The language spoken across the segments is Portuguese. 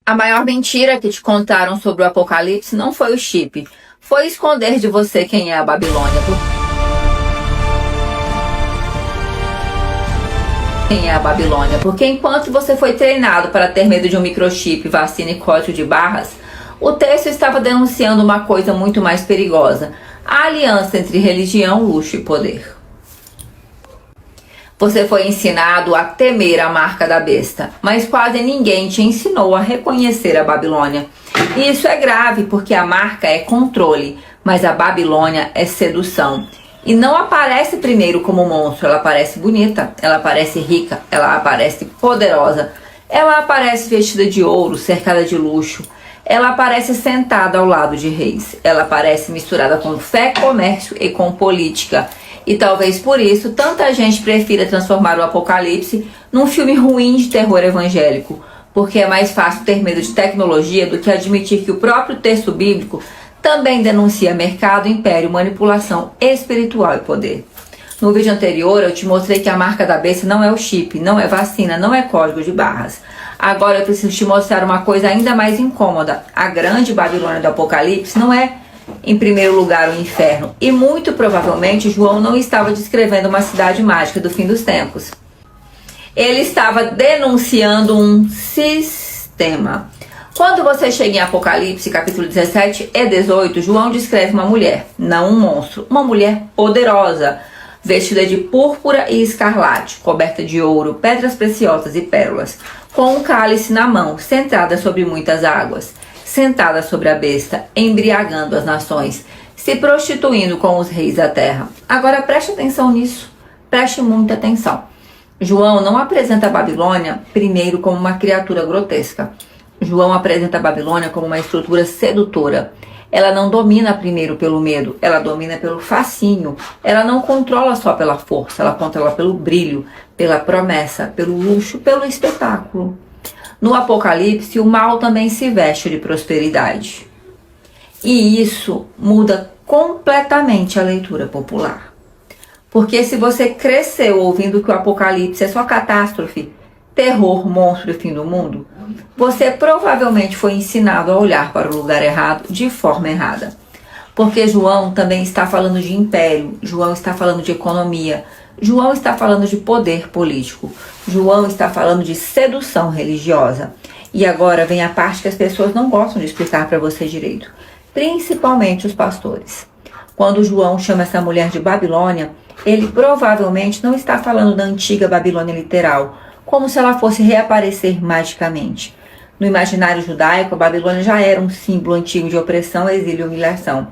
A maior mentira que te contaram sobre o Apocalipse não foi o chip, foi esconder de você quem é a Babilônia. Quem é a Babilônia? Porque enquanto você foi treinado para ter medo de um microchip, vacina e código de barras, o texto estava denunciando uma coisa muito mais perigosa: a aliança entre religião, luxo e poder. Você foi ensinado a temer a marca da besta, mas quase ninguém te ensinou a reconhecer a Babilônia. E isso é grave, porque a marca é controle, mas a Babilônia é sedução. E não aparece primeiro como monstro, ela aparece bonita, ela aparece rica, ela aparece poderosa, ela aparece vestida de ouro, cercada de luxo, ela aparece sentada ao lado de reis, ela aparece misturada com fé, comércio e com política. E talvez por isso tanta gente prefira transformar o Apocalipse num filme ruim de terror evangélico, porque é mais fácil ter medo de tecnologia do que admitir que o próprio texto bíblico também denuncia mercado, império, manipulação espiritual e poder. No vídeo anterior eu te mostrei que a marca da besta não é o chip, não é vacina, não é código de barras. Agora eu preciso te mostrar uma coisa ainda mais incômoda. A grande Babilônia do Apocalipse não é, em primeiro lugar, o inferno. E muito provavelmente João não estava descrevendo uma cidade mágica do fim dos tempos. Ele estava denunciando um sistema. Quando você chega em Apocalipse, capítulo 17 e 18, João descreve uma mulher, não um monstro, uma mulher poderosa, vestida de púrpura e escarlate, coberta de ouro, pedras preciosas e pérolas, com um cálice na mão, sentada sobre muitas águas, sentada sobre a besta, embriagando as nações, se prostituindo com os reis da terra. Agora preste atenção nisso, preste muita atenção. João não apresenta a Babilônia primeiro como uma criatura grotesca. João apresenta a Babilônia como uma estrutura sedutora. Ela não domina primeiro pelo medo, ela domina pelo fascínio. Ela não controla só pela força, ela controla pelo brilho, pela promessa, pelo luxo, pelo espetáculo. No Apocalipse, o mal também se veste de prosperidade. E isso muda completamente a leitura popular. Porque se você cresceu ouvindo que o Apocalipse é só catástrofe, terror, monstro e fim do mundo, você provavelmente foi ensinado a olhar para o lugar errado de forma errada. Porque João também está falando de império, João está falando de economia, João está falando de poder político, João está falando de sedução religiosa. E agora vem a parte que as pessoas não gostam de explicar para você direito, principalmente os pastores. Quando João chama essa mulher de Babilônia, ele provavelmente não está falando da antiga Babilônia literal, como se ela fosse reaparecer magicamente. No imaginário judaico, a Babilônia já era um símbolo antigo de opressão, exílio e humilhação.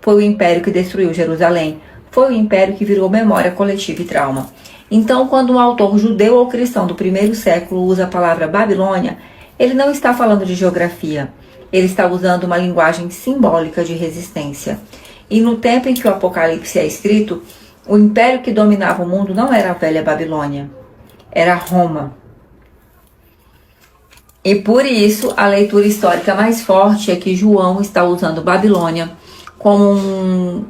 Foi o império que destruiu Jerusalém. Foi o império que virou memória coletiva e trauma. Então, quando um autor judeu ou cristão do primeiro século usa a palavra Babilônia, ele não está falando de geografia. Ele está usando uma linguagem simbólica de resistência. E no tempo em que o Apocalipse é escrito, o império que dominava o mundo não era a velha Babilônia, era Roma. E por isso, a leitura histórica mais forte é que João está usando Babilônia como um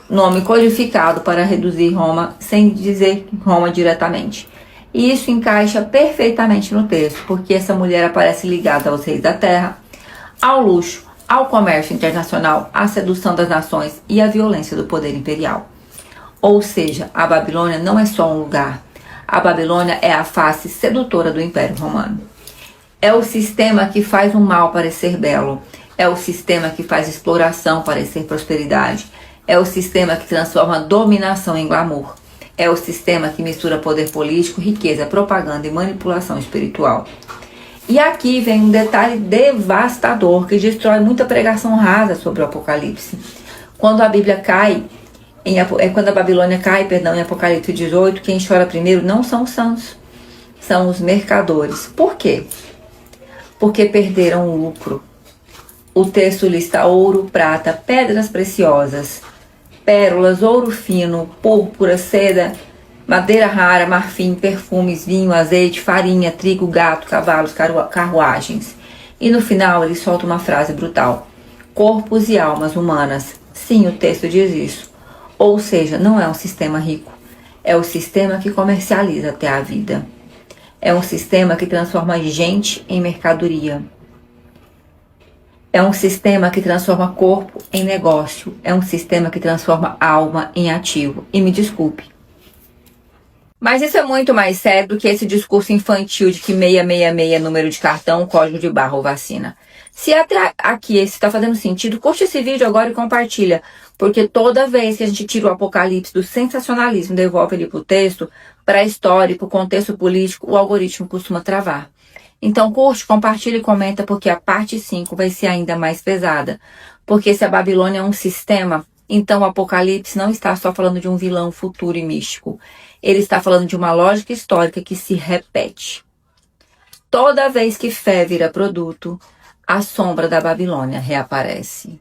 nome codificado para reduzir Roma, sem dizer Roma diretamente. E isso encaixa perfeitamente no texto, porque essa mulher aparece ligada aos reis da terra, ao luxo, ao comércio internacional, à sedução das nações e à violência do poder imperial. Ou seja, a Babilônia não é só um lugar. A Babilônia é a face sedutora do Império Romano. É o sistema que faz o mal parecer belo. É o sistema que faz exploração parecer prosperidade. É o sistema que transforma dominação em glamour. É o sistema que mistura poder político, riqueza, propaganda e manipulação espiritual. E aqui vem um detalhe devastador que destrói muita pregação rasa sobre o Apocalipse. Quando a Bíblia cai, quando a Babilônia cai, em Apocalipse 18, quem chora primeiro não são os santos, são os mercadores. Por quê? Porque perderam o lucro. O texto lista ouro, prata, pedras preciosas, pérolas, ouro fino, púrpura, seda, madeira rara, marfim, perfumes, vinho, azeite, farinha, trigo, gato, cavalos, carruagens. E no final ele solta uma frase brutal: corpos e almas humanas. Sim, o texto diz isso. Ou seja, não é um sistema rico, é o sistema que comercializa até a vida. É um sistema que transforma gente em mercadoria. É um sistema que transforma corpo em negócio. É um sistema que transforma alma em ativo. E me desculpe, mas isso é muito mais sério do que esse discurso infantil de que 666 é número de cartão, código de barra ou vacina. Se até aqui esse está fazendo sentido, curte esse vídeo agora e compartilha. Porque toda vez que a gente tira o apocalipse do sensacionalismo e devolve ele para o texto, para a história e para o contexto político, o algoritmo costuma travar. Então curte, compartilha e comenta, porque a parte 5 vai ser ainda mais pesada. Porque se a Babilônia é um sistema, então o Apocalipse não está só falando de um vilão futuro e místico. Ele está falando de uma lógica histórica que se repete. Toda vez que fé vira produto, a sombra da Babilônia reaparece.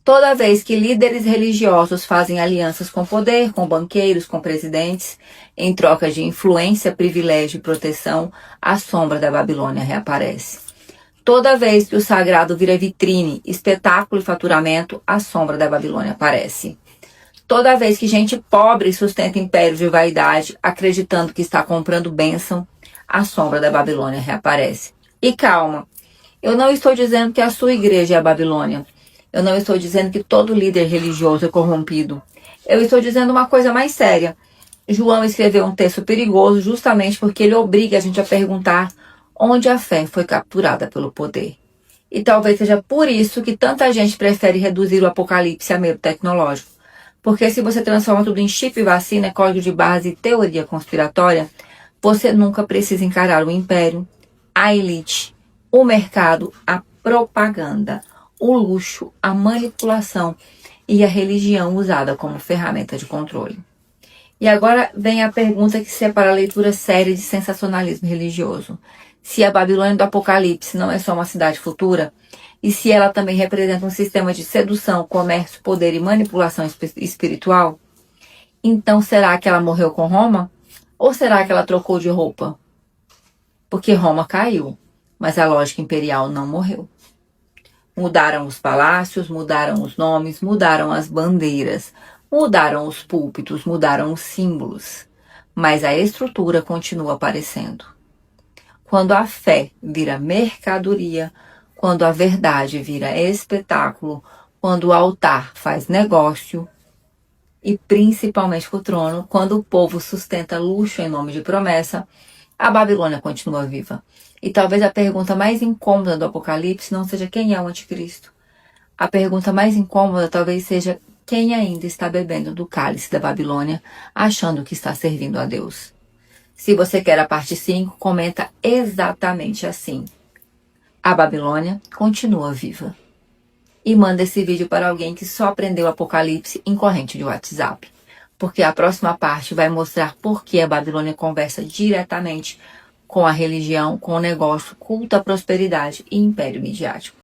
Toda vez que líderes religiosos fazem alianças com poder, com banqueiros, com presidentes, em troca de influência, privilégio e proteção, a sombra da Babilônia reaparece. Toda vez que o sagrado vira vitrine, espetáculo e faturamento, a sombra da Babilônia aparece. Toda vez que gente pobre sustenta impérios de vaidade, acreditando que está comprando bênção, a sombra da Babilônia reaparece. E calma, eu não estou dizendo que a sua igreja é a Babilônia. Eu não estou dizendo que todo líder religioso é corrompido. Eu estou dizendo uma coisa mais séria. João escreveu um texto perigoso justamente porque ele obriga a gente a perguntar onde a fé foi capturada pelo poder. E talvez seja por isso que tanta gente prefere reduzir o apocalipse a medo tecnológico. Porque se você transforma tudo em chip, vacina, código de barras e teoria conspiratória, você nunca precisa encarar o império, a elite, o mercado, a propaganda, o luxo, a manipulação e a religião usada como ferramenta de controle. E agora vem a pergunta que separa a leitura séria de sensacionalismo religioso. Se a Babilônia do Apocalipse não é só uma cidade futura, e se ela também representa um sistema de sedução, comércio, poder e manipulação espiritual, então será que ela morreu com Roma? Ou será que ela trocou de roupa? Porque Roma caiu, mas a lógica imperial não morreu. Mudaram os palácios, mudaram os nomes, mudaram as bandeiras, mudaram os púlpitos, mudaram os símbolos, mas a estrutura continua aparecendo. Quando a fé vira mercadoria, quando a verdade vira espetáculo, quando o altar faz negócio, e principalmente com o trono, quando o povo sustenta luxo em nome de promessa, a Babilônia continua viva. E talvez a pergunta mais incômoda do Apocalipse não seja quem é o anticristo. A pergunta mais incômoda talvez seja quem ainda está bebendo do cálice da Babilônia, achando que está servindo a Deus. Se você quer a parte 5, comenta exatamente assim: a Babilônia continua viva. E manda esse vídeo para alguém que só aprendeu Apocalipse em corrente de WhatsApp. Porque a próxima parte vai mostrar por que a Babilônia conversa diretamente com a religião, com o negócio, culto à prosperidade e império midiático.